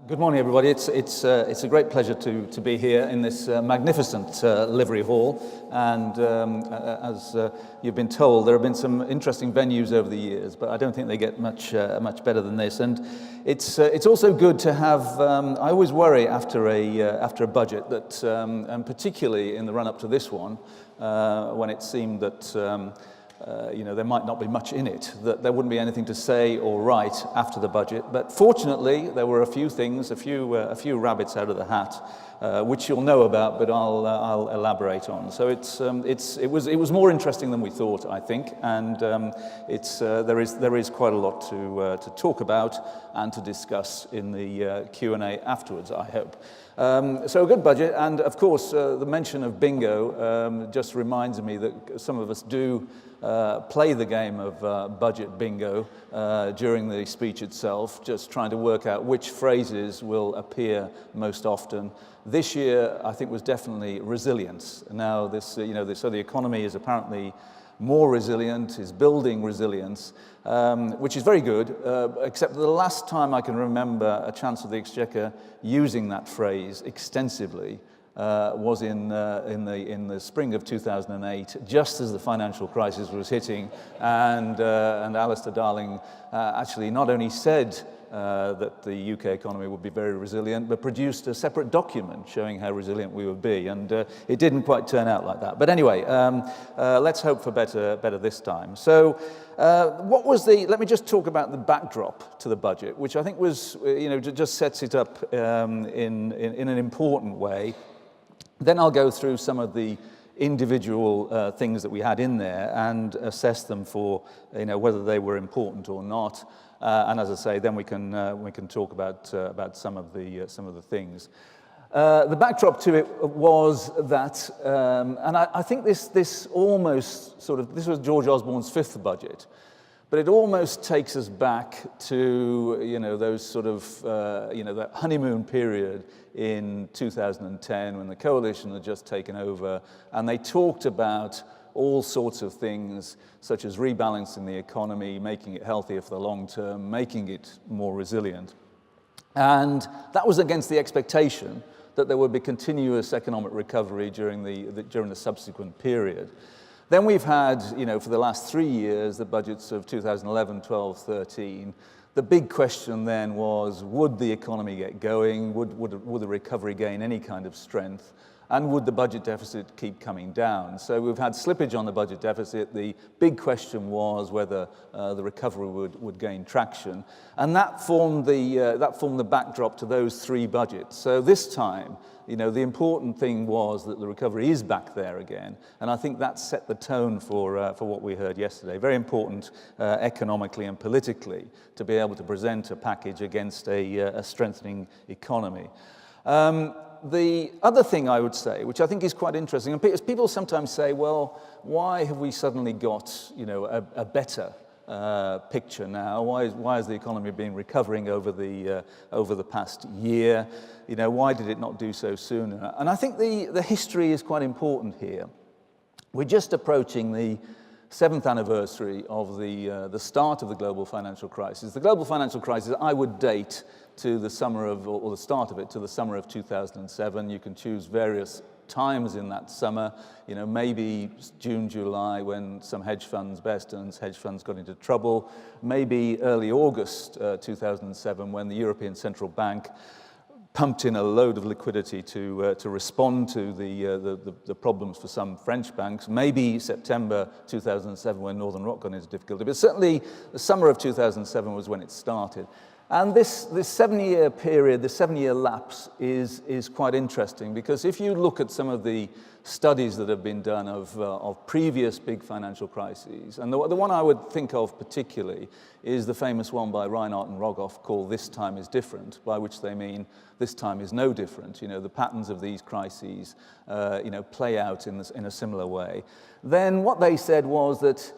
Good morning, everybody. It's a great pleasure to be here in this magnificent livery hall. And as you've been told, there have been some interesting venues over the years, but I don't think they get much better than this. And it's also good to have. I always worry after a budget that, and particularly in the run-up to this one, when it seemed that. There might not be much in it, that there wouldn't be anything to say or write after the budget. But fortunately, there were a few things, a few rabbits out of the hat, which you'll know about, but I'll elaborate on. So it was more interesting than we thought, I think, and there is quite a lot to talk about and to discuss in the Q&A afterwards, I hope. So a good budget, and of course the mention of bingo just reminds me that some of us do play the game of budget bingo during the speech itself, just trying to work out which phrases will appear most often. This year, I think, was definitely resilience. Now, so the economy is apparently more resilient, is building resilience, which is very good, except that the last time I can remember a Chancellor of the Exchequer using that phrase extensively was in the spring of 2008, just as the financial crisis was hitting, and Alistair Darling actually not only said that the UK economy would be very resilient, but produced a separate document showing how resilient we would be, and it didn't quite turn out like that. But anyway, let's hope for better this time. So, let me just talk about the backdrop to the budget, which I think was, just sets it up in an important way. Then I'll go through some of the individual things that we had in there and assess them for, whether they were important or not. And as I say, then we can talk about some of the things. The backdrop to it was that, and I think this almost this was George Osbourne's fifth budget, but it almost takes us back to those that honeymoon period in 2010 when the coalition had just taken over, and they talked about all sorts of things such as rebalancing the economy, making it healthier for the long term, making it more resilient. And that was against the expectation that there would be continuous economic recovery during the subsequent period. Then we've had, for the last 3 years, the budgets of 2011, 12, 13. The big question then was, would the economy get going? Would the recovery gain any kind of strength? And would the budget deficit keep coming down? So we've had slippage on the budget deficit. The big question was whether the recovery would gain traction. And that formed the backdrop to those three budgets. So this time, the important thing was that the recovery is back there again. And I think that set the tone for what we heard yesterday. Very important economically and politically to be able to present a package against a strengthening economy. The other thing I would say, which I think is quite interesting, and people sometimes say, well, why have we suddenly got, a better picture now? Why has the economy been recovering over the past year? Why did it not do so sooner? And I think the history is quite important here. We're just approaching the 7th anniversary of the start of the global financial crisis. The global financial crisis, I would date to the summer of, or the start of it, to the summer of 2007. You can choose various times in that summer, maybe June, July, when some hedge funds, Bear Stearns hedge funds, got into trouble. Maybe early August 2007, when the European Central Bank pumped in a load of liquidity to respond to the problems for some French banks. Maybe September 2007, when Northern Rock got into difficulty. But certainly the summer of 2007 was when it started. And this 7-year period, the 7-year lapse is quite interesting, because if you look at some of the studies that have been done of previous big financial crises, and the one I would think of particularly is the famous one by Reinhardt and Rogoff called "This Time is Different," by which they mean this time is no different. The patterns of these crises, play out in a similar way. Then what they said was that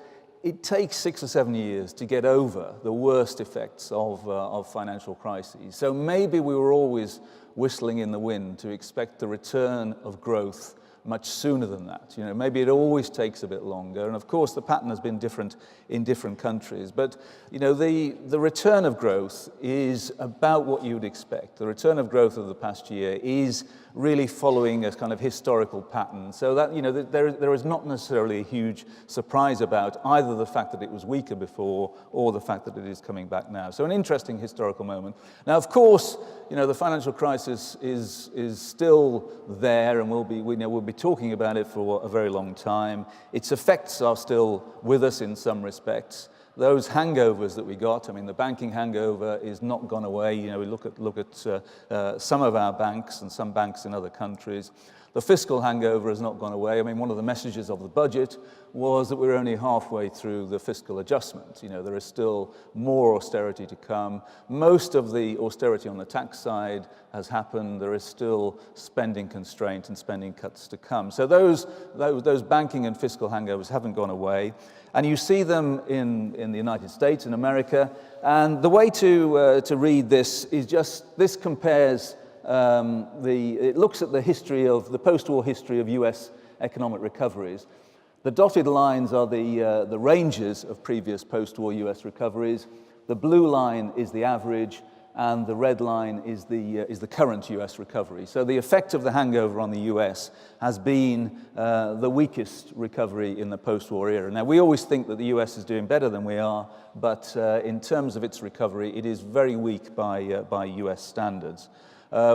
it takes 6 or 7 years to get over the worst effects of financial crises. So maybe we were always whistling in the wind to expect the return of growth much sooner than that. Maybe it always takes a bit longer. And of course, the pattern has been different in different countries. But, the return of growth is about what you would expect. The return of growth of the past year is really following a kind of historical pattern. So that, there is not necessarily a huge surprise about either the fact that it was weaker before or the fact that it is coming back now. So an interesting historical moment. Now, of course, the financial crisis is still there, and we'll be talking about it for a very long time. Its effects are still with us in some respects. Those hangovers that we got, the banking hangover is not gone away. We look at some of our banks and some banks in other countries. The fiscal hangover has not gone away. One of the messages of the budget was that we're only halfway through the fiscal adjustment. There is still more austerity to come. Most of the austerity on the tax side has happened. There is still spending constraint and spending cuts to come. So those banking and fiscal hangovers haven't gone away. And you see them in the United States, in America. And the way to read this is this compares it looks at the post-war history of US economic recoveries. The dotted lines are the ranges of previous post-war US recoveries. The blue line is the average, and the red line is the current US recovery. So the effect of the hangover on the US has been the weakest recovery in the post-war era. Now, we always think that the US is doing better than we are, but in terms of its recovery, it is very weak by US standards.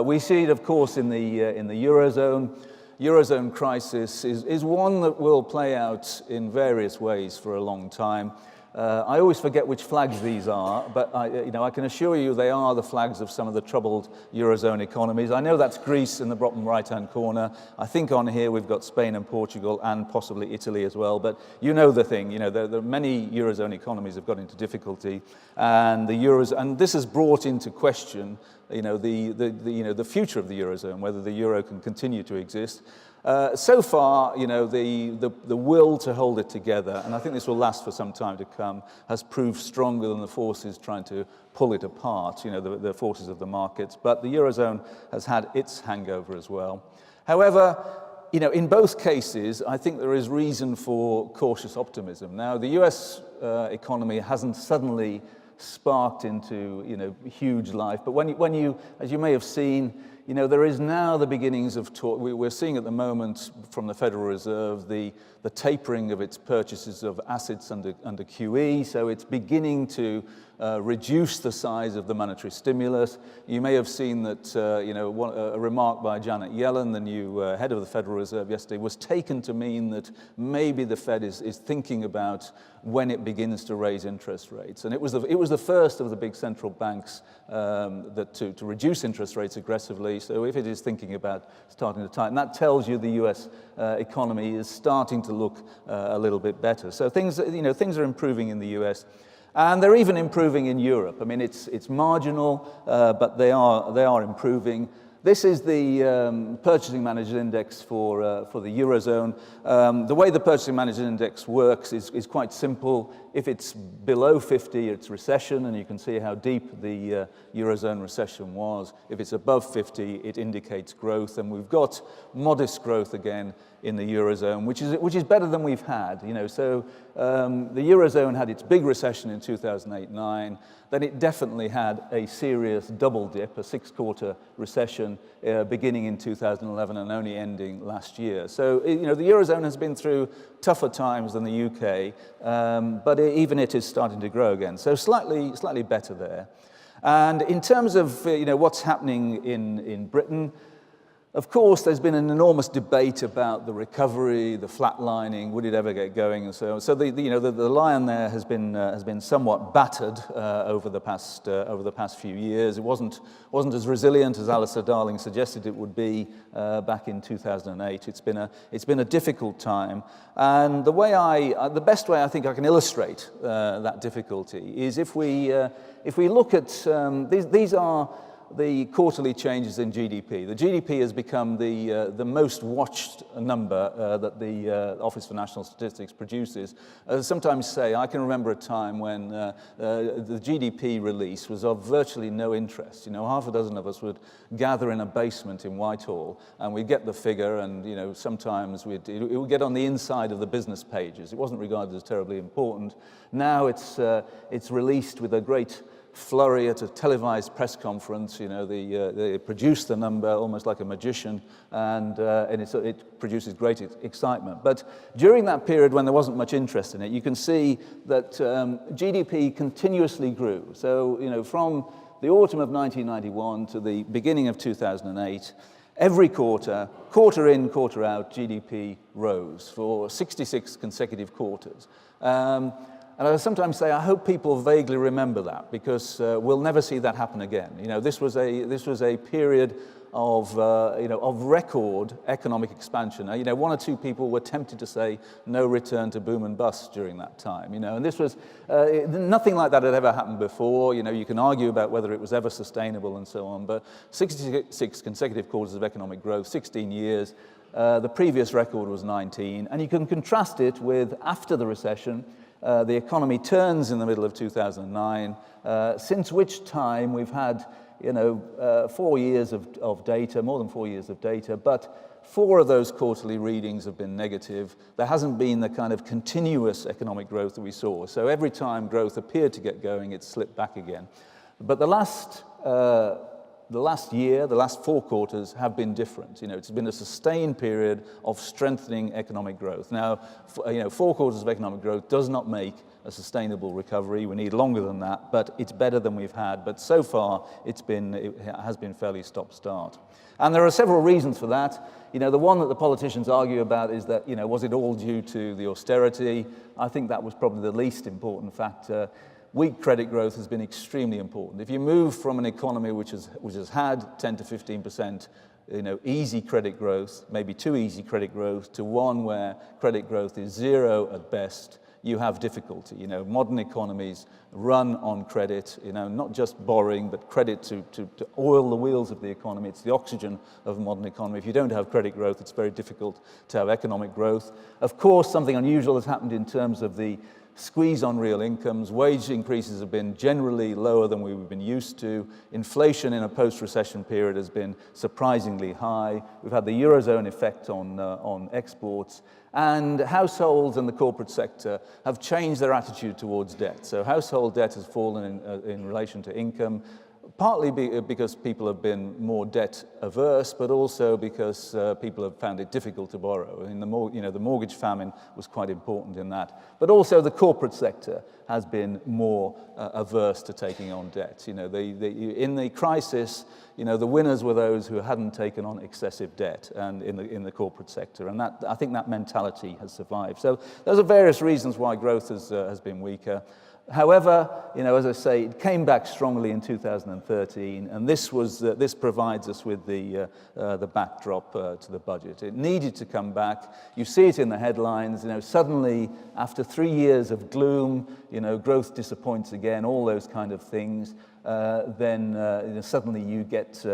We see it, of course, in the Eurozone. Eurozone crisis is one that will play out in various ways for a long time. I always forget which flags these are, but I can assure you they are the flags of some of the troubled Eurozone economies. I know that's Greece in the bottom right-hand corner. I think on here we've got Spain and Portugal and possibly Italy as well. But you know the thing, there many Eurozone economies have got into difficulty, and and this has brought into question, the future of the Eurozone, whether the euro can continue to exist. So far, the will to hold it together, and I think this will last for some time to come, has proved stronger than the forces trying to pull it apart, the forces of the markets. But the Eurozone has had its hangover as well. However, in both cases, I think there is reason for cautious optimism. Now, the US economy hasn't suddenly sparked into, huge life, but when you, as you may have seen, there is now the beginnings of talk. We're seeing at the moment from the Federal Reserve the tapering of its purchases of assets under QE, so it's beginning to reduce the size of the monetary stimulus. You may have seen that a remark by Janet Yellen, the new head of the Federal Reserve yesterday, was taken to mean that maybe the Fed is thinking about when it begins to raise interest rates. And it was the first of the big central banks to reduce interest rates aggressively. So if it is thinking about starting to tighten, that tells you the U.S. Economy is starting to look a little bit better. So things are improving in the U.S. And they're even improving in Europe. It's marginal, but they are improving. This is the Purchasing Managers' Index for the Eurozone. The way the Purchasing Managers' Index works is quite simple. If it's below 50, it's recession, and you can see how deep the Eurozone recession was. If it's above 50, it indicates growth, and we've got modest growth again in the Eurozone, which is better than we've had. So the Eurozone had its big recession in 2008-9. Then it definitely had a serious double dip, a 6-quarter recession beginning in 2011 and only ending last year. So the Eurozone has been through tougher times than the UK, but even it is starting to grow again. So slightly better there. And in terms of what's happening in Britain, of course, there's been an enormous debate about the recovery, the flatlining, would it ever get going, and so on. So the lion there has been somewhat battered over the past few years. It wasn't as resilient as Alistair Darling suggested it would be back in 2008. It's been a difficult time, and the best way I think I can illustrate that difficulty is if we look at these are the quarterly changes in GDP. The GDP has become the most watched number that the Office for National Statistics produces. As I sometimes say, I can remember a time when the GDP release was of virtually no interest. You know, half a dozen of us would gather in a basement in Whitehall, and we'd get the figure, and you know, sometimes it would get on the inside of the business pages. It wasn't regarded as terribly important. Now it's released with a great flurry at a televised press conference. You know, they produce the number almost like a magician, and it produces great excitement. But during that period when there wasn't much interest in it, you can see that GDP continuously grew. So, you know, from the autumn of 1991 to the beginning of 2008, every quarter in, quarter out, GDP rose for 66 consecutive quarters. And I sometimes say, I hope people vaguely remember that, because we'll never see that happen again. You know, this was a period of record economic expansion. You know, one or two people were tempted to say no return to boom and bust during that time. You know, and this was nothing like that had ever happened before. You know, you can argue about whether it was ever sustainable and so on, but 66 consecutive quarters of economic growth, 16 years. The previous record was 19, and you can contrast it with after the recession. The economy turns in the middle of 2009, since which time we've had, 4 years of data, more than 4 years of data, but 4 of those quarterly readings have been negative. There hasn't been the kind of continuous economic growth that we saw. So every time growth appeared to get going, it slipped back again. But the last year, the last 4 quarters have been different. You know, it's been a sustained period of strengthening economic growth. Now, 4 quarters of economic growth does not make a sustainable recovery. We need longer than that, but it's better than we've had. But so far, it has been fairly stop-start. And there are several reasons for that. You know, the one that the politicians argue about is that, you know, was it all due to the austerity? I think that was probably the least important factor. Weak credit growth has been extremely important. If you move from an economy which has had 10 to 15%, easy credit growth, maybe too easy credit growth, to one where credit growth is 0 at best, you have difficulty. You know, modern economies run on credit, not just borrowing, but credit to oil the wheels of the economy. It's the oxygen of a modern economy. If you don't have credit growth, it's very difficult to have economic growth. Of course, something unusual has happened in terms of the squeeze on real incomes. Wage increases have been generally lower than we've been used to. Inflation in a post-recession period has been surprisingly high. We've had the Eurozone effect on exports. And households and the corporate sector have changed their attitude towards debt. So household debt has fallen in relation to income, partly because people have been more debt averse, but also because people have found it difficult to borrow. I mean, the mortgage famine was quite important in that. But also the corporate sector has been more averse to taking on debt. In the crisis, the winners were those who hadn't taken on excessive debt, and in the corporate sector, and I think that mentality has survived. So those are various reasons why growth has been weaker. However, as I say, it came back strongly in 2013, and this provides us with the backdrop to the budget. It needed to come back. You see it in the headlines. Suddenly, after 3 years of gloom, growth disappoints again. All those kind of things. Then suddenly you get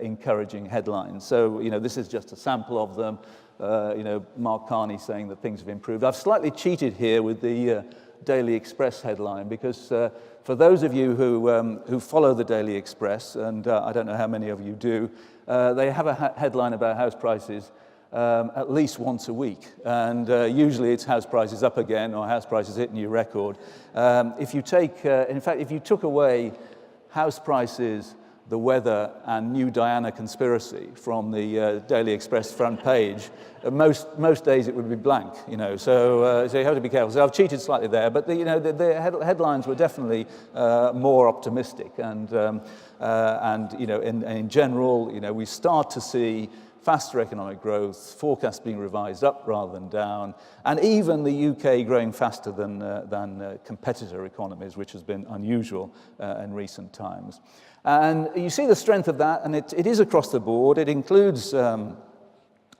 encouraging headlines. So this is just a sample of them. Mark Carney saying that things have improved. I've slightly cheated here with the Daily Express headline, because for those of you who follow the Daily Express, and I don't know how many of you do, they have a headline about house prices at least once a week, and usually it's house prices up again or house prices hit new record. If you took away house prices, the weather, and New Diana conspiracy from the Daily Express front page, most days it would be blank. So you have to be careful. So I've cheated slightly there, but the headlines were definitely more optimistic, and in general, we start to see faster economic growth, forecasts being revised up rather than down, and even the UK growing faster than competitor economies, which has been unusual in recent times. And you see the strength of that, and it is across the board. It includes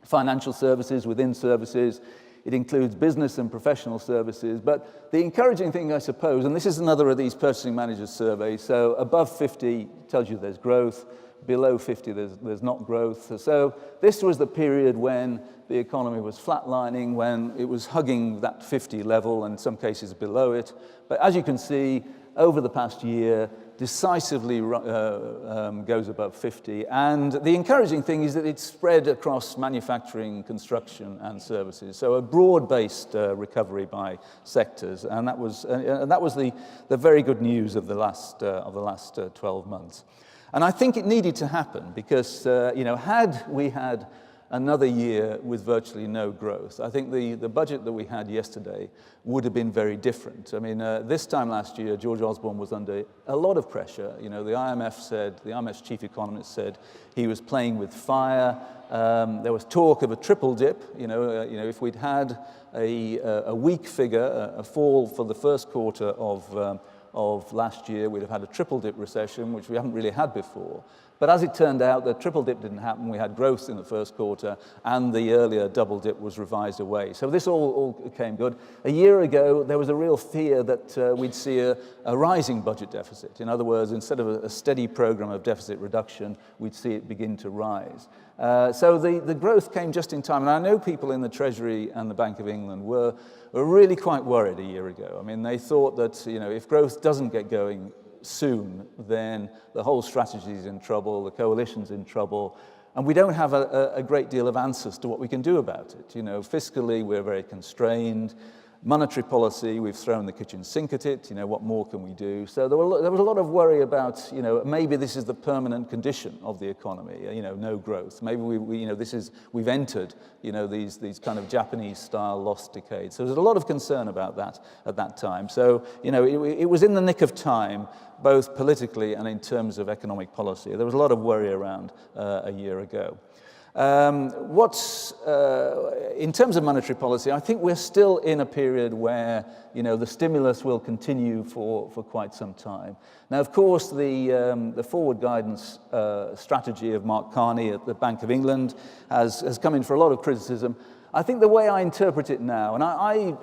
financial services, within services. It includes business and professional services. But the encouraging thing, I suppose, and this is another of these purchasing managers surveys, so above 50 tells you there's growth, below 50 there's not growth. So this was the period when the economy was flatlining, when it was hugging that 50 level, and in some cases below it. But as you can see, over the past year, decisively goes above 50. And the encouraging thing is that it's spread across manufacturing, construction, and services. So a broad-based recovery by sectors, and that was the very good news of the last 12 months. And I think it needed to happen because, had we had another year with virtually no growth, I think the budget that we had yesterday would have been very different. I mean, this time last year, George Osbourne was under a lot of pressure. The IMF's chief economist said he was playing with fire. There was talk of a triple dip. If we'd had a weak figure, a fall for the first quarter of last year, we'd have had a triple dip recession, which we haven't really had before. But as it turned out, the triple dip didn't happen. We had growth in the first quarter, and the earlier double dip was revised away. So this all came good. A year ago, there was a real fear that we'd see a rising budget deficit. In other words, instead of a steady program of deficit reduction, we'd see it begin to rise. So the growth came just in time. And I know people in the Treasury and the Bank of England were really quite worried a year ago. I mean, they thought that, if growth doesn't get going soon, then the whole strategy is in trouble, the coalition's in trouble, and we don't have a great deal of answers to what we can do about it. Fiscally, we're very constrained. Monetary policy, we've thrown the kitchen sink at it. What more can we do? So there was a lot of worry about, maybe this is the permanent condition of the economy. No growth. Maybe we've entered, these kind of Japanese-style lost decades. So there's a lot of concern about that at that time. So it was in the nick of time, both politically and in terms of economic policy. There was a lot of worry around a year ago. In terms of monetary policy, I think we're still in a period where, the stimulus will continue for quite some time. Now, of course, the forward guidance strategy of Mark Carney at the Bank of England has come in for a lot of criticism. I think the way I interpret it now, and I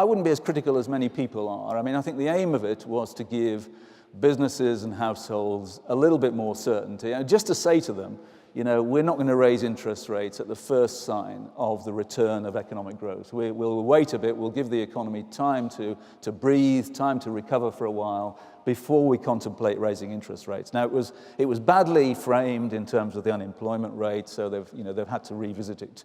wouldn't be as critical as many people are. I mean, I think the aim of it was to give businesses and households a little bit more certainty, and just to say to them, we're not going to raise interest rates at the first sign of the return of economic growth. We'll wait a bit. We'll give the economy time to breathe, time to recover for a while before we contemplate raising interest rates. Now, it was badly framed in terms of the unemployment rate, so they've had to revisit it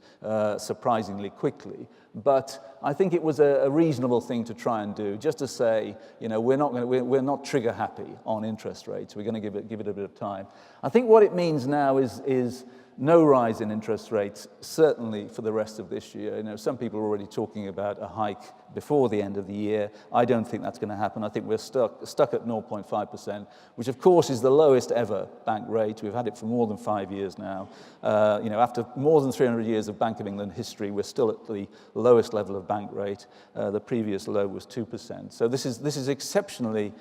surprisingly quickly. But I think it was a reasonable thing to try and do, just to say, we're not trigger happy on interest rates. We're going to give it a bit of time. I think what it means now is no rise in interest rates, certainly for the rest of this year. Some people are already talking about a hike before the end of the year. I don't think that's going to happen. I think we're stuck at 0.5%, which of course is the lowest ever bank rate. We've had it for more than 5 years now. After more than 300 years of Bank of England history, we're still at the lowest level of bank rate. The previous low was 2%. So this is exceptionally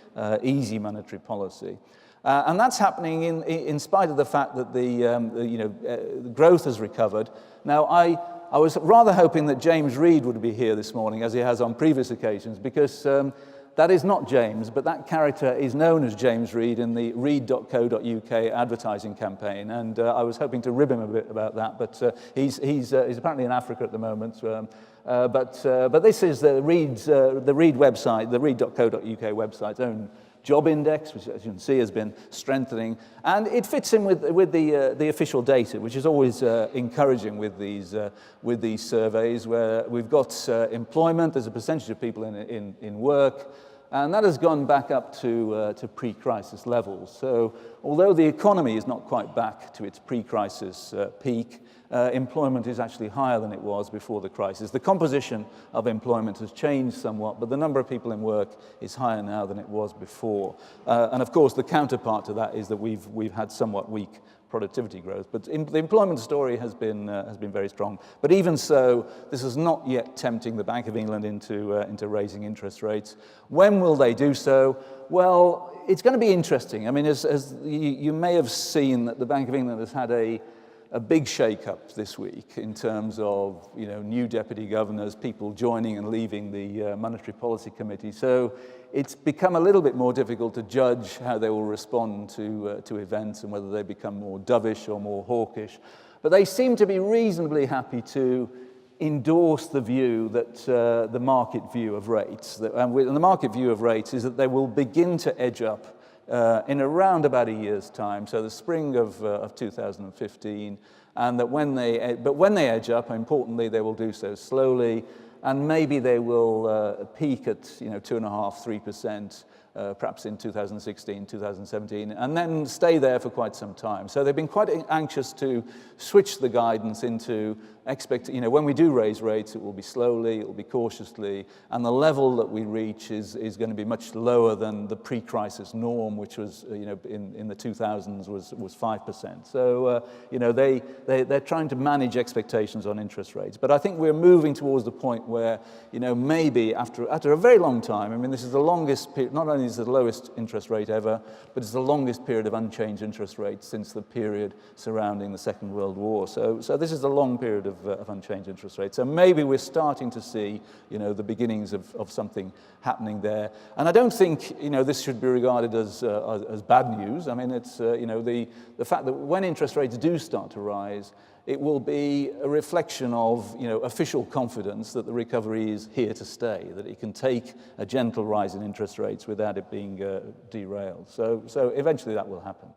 easy monetary policy. And that's happening in spite of the fact that the growth has recovered. Now, I was rather hoping that James Reed would be here this morning, as he has on previous occasions, because that is not James, but that character is known as James Reed in the read.co.uk advertising campaign, and I was hoping to rib him a bit about that, but he's apparently in Africa at the moment. But this is the Reed website, the read.co.uk website's own job index, which, as you can see, has been strengthening, and it fits in with the official data, which is always encouraging with these surveys, where we've got employment as a percentage of people in work, and that has gone back up to pre-crisis levels. So, although the economy is not quite back to its pre-crisis peak, employment is actually higher than it was before the crisis. The composition of employment has changed somewhat, but the number of people in work is higher now than it was before. And of course, the counterpart to that is that we've had somewhat weak productivity growth. But the employment story has been very strong. But even so, this is not yet tempting the Bank of England into raising interest rates. When will they do so? Well, it's going to be interesting. I mean, as you may have seen, that the Bank of England has had a a big shake-up this week in terms of, you know, new deputy governors, people joining and leaving the Monetary Policy Committee. So it's become a little bit more difficult to judge how they will respond to events and whether they become more dovish or more hawkish. But they seem to be reasonably happy to endorse the view that the market view of rates, and the market view of rates is that they will begin to edge up in around about a year's time, so the spring of 2015, and that when they edge up, importantly, they will do so slowly, and maybe they will peak at 2.5–3%, perhaps in 2016, 2017, and then stay there for quite some time. So they've been quite anxious to switch the guidance into when we do raise rates, it will be slowly, it will be cautiously, and the level that we reach is going to be much lower than the pre-crisis norm, which was, in the 2000s was 5%. So, they're trying to manage expectations on interest rates. But I think we're moving towards the point where, maybe after a very long time, I mean, this is the longest period, not only is it the lowest interest rate ever, but it's the longest period of unchanged interest rates since the period surrounding the Second World War. So this is a long period of unchanged interest rates. So maybe we're starting to see, the beginnings of something happening there. And I don't think, this should be regarded as bad news. I mean, it's, the fact that when interest rates do start to rise, it will be a reflection of, official confidence that the recovery is here to stay, that it can take a gentle rise in interest rates without it being derailed. So eventually that will happen.